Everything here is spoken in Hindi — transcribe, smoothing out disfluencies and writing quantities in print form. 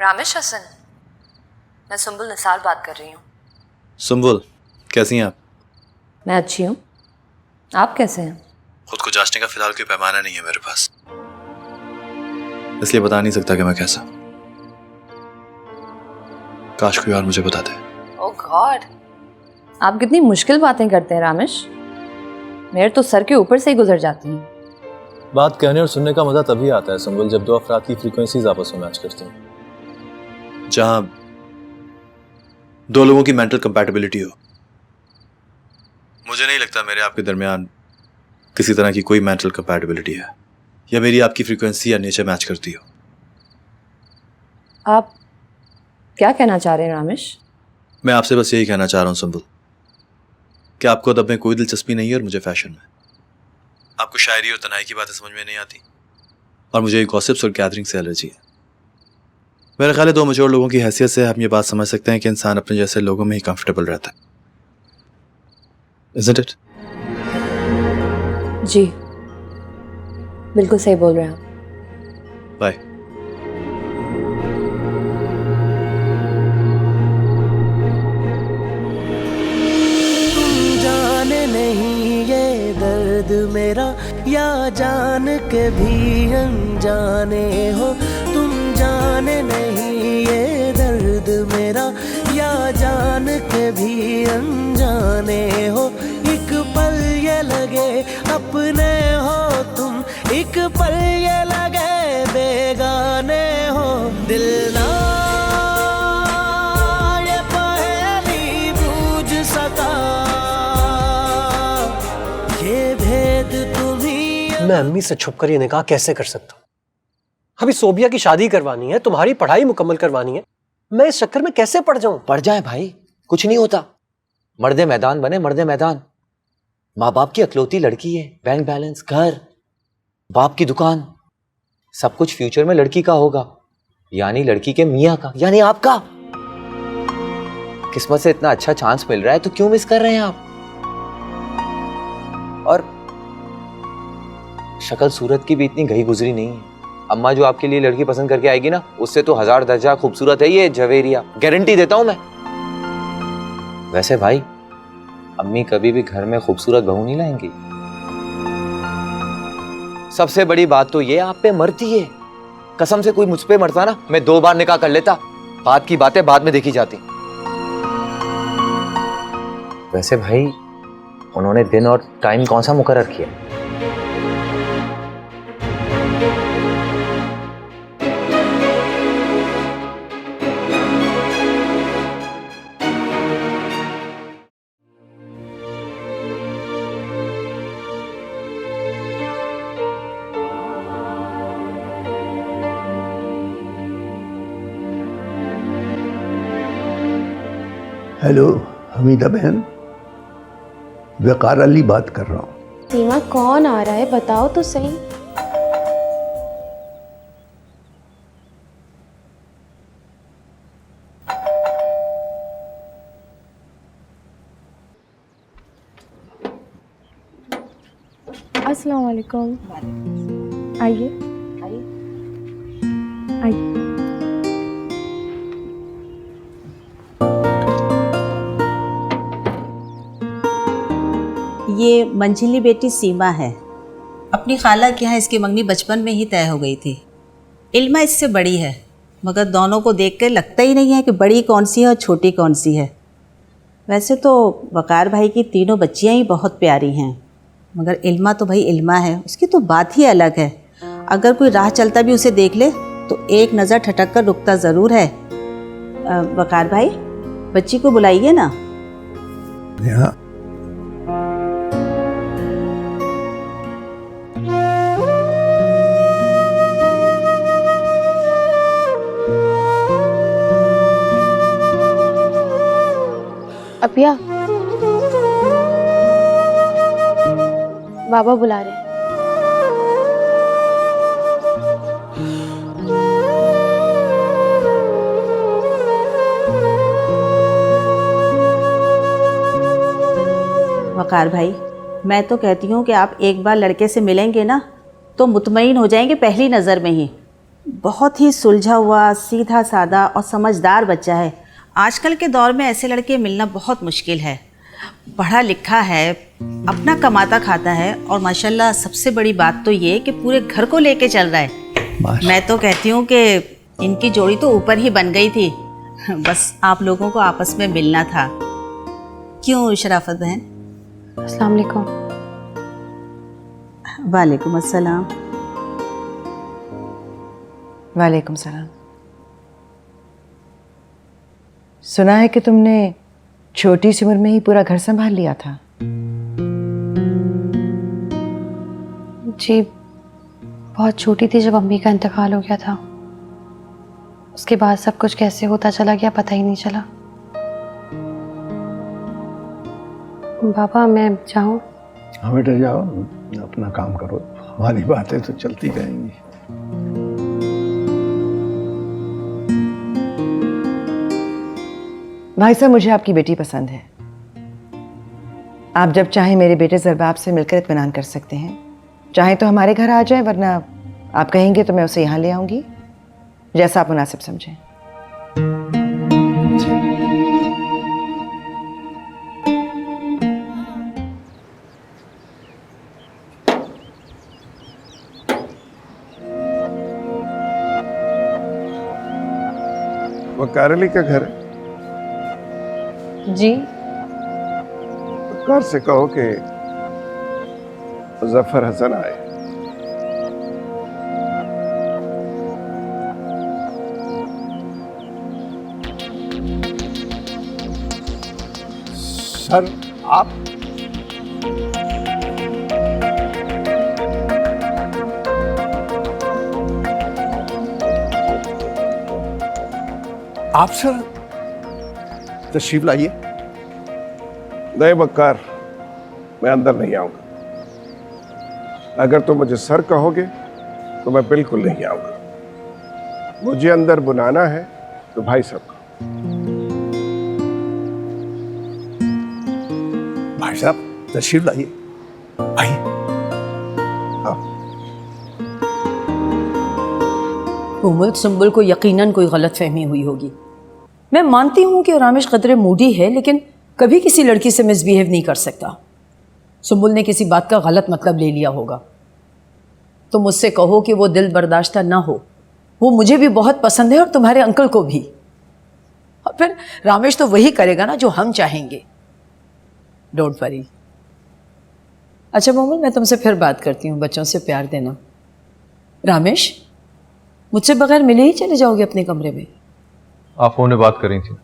रामेश हसन, मैं सुंबुल निसार बात कर रही हूँ। सुंबुल, कैसी हैं आप? मैं अच्छी हूँ, आप कैसे हैं? खुद को जांचने का फिलहाल कोई पैमाना नहीं है मेरे पास, इसलिए बता नहीं सकता कि मैं कैसा। काश कोई और मुझे बता दे। ओह गॉड, आप कितनी मुश्किल बातें करते हैं रामेश, मेरे तो सर के ऊपर से ही गुजर जाती हैं। बात कहने और सुनने का मजा तभी आता है सुंबुल, जब दो अफराद की फ्रीक्वेंसीज आपस में मैच करती हैं। जहां दो लोगों की मेंटल कंपैटिबिलिटी हो। मुझे नहीं लगता मेरे आपके दरमियान किसी तरह की कोई मेंटल कंपैटिबिलिटी है, या मेरी आपकी फ्रीक्वेंसी या नेचर मैच करती हो। आप क्या कहना चाह रहे हैं रामेश? मैं आपसे बस यही कहना चाह रहा हूं सुंबुल कि आपको अदब में कोई दिलचस्पी नहीं है और मुझे फैशन में। आपको शायरी और तन्हाई की बातें समझ में नहीं आती, और मुझे गॉसिप्स और गैदरिंग से एलर्जी है। मेरा ख्याल है दो मैच्योर लोगों की हैसियत से हम ये बात समझ सकते हैं कि इंसान अपने जैसे लोगों में ही कंफर्टेबल रहता है। Isn't it? जी बिल्कुल सही बोल रहे हैं आप। बाय। तुम जाने नहीं ये दर्द मेरा, या जान के भी अनजाने हो। तुम जाने नहीं ये दर्द मेरा, या जान के भी अनजाने हो। एक पल ये लगे अपने हो तुम, एक पल ये लगे बेगाने हो। दिल ना ये पहेली बूझ सका, ये भेद तुम्ही। मैं अम्मी से छुप कर ये निकाह कैसे कर सकता हूँ? अभी सोबिया की शादी करवानी है, तुम्हारी पढ़ाई मुकम्मल करवानी है, मैं इस चक्कर में कैसे पड़ जाऊं? पड़ जाए भाई, कुछ नहीं होता। मर्दे मैदान बने, मर्दे मैदान। माँ बाप की अकलौती लड़की है, बैंक बैलेंस, घर, बाप की दुकान, सब कुछ फ्यूचर में लड़की का होगा, यानी लड़की के मियाँ का, यानी आपका। किस्मत से इतना अच्छा चांस मिल रहा है तो क्यों मिस कर रहे हैं आप? और शक्ल सूरत की भी इतनी गई गुजरी नहीं है। अम्मा जो आपके लिए लड़की पसंद करके आएगी ना, उससे तो 1000 दर्जा खूबसूरत है ये जवेरिया, गारंटी देता हूं मैं। वैसे भाई, अम्मी कभी भी घर में खूबसूरत बहू नहीं लाएंगी। सबसे बड़ी बात तो ये आप पे मरती है। कसम से कोई मुझ पे मरता ना, मैं 2 बार निकाह कर लेता। बात की बातें बाद में देखी जाती। वैसे भाई, उन्होंने दिन और टाइम कौन सा मुकर्रर किया? हेलो हमीदा बहन, वकार अली बात कर रहा हूँ। सीमा कौन आ रहा है बताओ तो सही। अस्सलाम वालेकुम। आइए आइए। ये मंझली बेटी सीमा है। अपनी खाला के यहाँ इसकी मंगनी बचपन में ही तय हो गई थी। इल्मा इससे बड़ी है, मगर दोनों को देख कर लगता ही नहीं है कि बड़ी कौन सी है और छोटी कौन सी है। वैसे तो वकार भाई की तीनों बच्चियाँ ही बहुत प्यारी हैं, मगर इल्मा तो भाई इल्मा है, उसकी तो बात ही अलग है। अगर कोई राह चलता भी उसे देख ले तो एक नज़र ठटक कर रुकता ज़रूर है। वकार भाई, बच्ची को बुलाइए ना। यहाँ अपिया, बाबा बुला रहे हैं। वकार भाई, मैं तो कहती हूँ कि आप एक बार लड़के से मिलेंगे ना तो मुतमईन हो जाएंगे पहली नज़र में ही। बहुत ही सुलझा हुआ, सीधा सादा और समझदार बच्चा है। आजकल के दौर में ऐसे लड़के मिलना बहुत मुश्किल है। पढ़ा लिखा है, अपना कमाता खाता है और माशाल्लाह सबसे बड़ी बात तो ये कि पूरे घर को लेके चल रहा है। मैं तो कहती हूँ कि इनकी जोड़ी तो ऊपर ही बन गई थी, बस आप लोगों को आपस में मिलना था। क्यों शराफत बहन? अस्सलाम वालेकुम। वालेकुम अस्सलाम। वालेकुम सलाम। सुना है कि तुमने छोटी सी उम्र में ही पूरा घर संभाल लिया था। जी, बहुत छोटी थी जब अम्मी का इंतकाल हो गया था। उसके बाद सब कुछ कैसे होता चला गया पता ही नहीं चला। बाबा मैं जाऊं? हाँ बेटा जाओ, अपना काम करो, हमारी बातें तो चलती रहेंगी। भाई साहब, मुझे आपकी बेटी पसंद है। आप जब चाहें मेरे बेटे ज़रबाब से मिलकर इत्मीनान कर सकते हैं। चाहें तो हमारे घर आ जाए, वरना आप कहेंगे तो मैं उसे यहाँ ले आऊँगी, जैसा आप मुनासिब समझें। वकार अली का घर है? जी, वकार से कहो कि मुजफ्फर हसन आए। सर आप सर तशरीफ लाइए। नहीं वकार, मैं अंदर नहीं आऊंगा। अगर तुम मुझे सर कहोगे तो मैं बिल्कुल नहीं आऊंगा। मुझे अंदर बुलाना है तो भाई साहब को। भाई साहब तशरीफ लाइए, आइए। कोमल, सुंबुल को यकीनन कोई गलतफहमी हुई होगी। मैं मानती हूँ कि रामेश कदरे मूडी है, लेकिन कभी किसी लड़की से मिसबिहेव नहीं कर सकता। सुंबुल ने किसी बात का गलत मतलब ले लिया होगा। तो मुझसे कहो कि वो दिल बर्दाश्ता ना हो। वो मुझे भी बहुत पसंद है और तुम्हारे अंकल को भी। और फिर रामेश तो वही करेगा ना जो हम चाहेंगे। Don't worry. अच्छा मोमल, मैं तुमसे फिर बात करती हूँ। बच्चों से प्यार देना। रामेश, मुझसे बगैर मिले ही चले जाओगे अपने कमरे में? आप फोन में बात कर रही थी।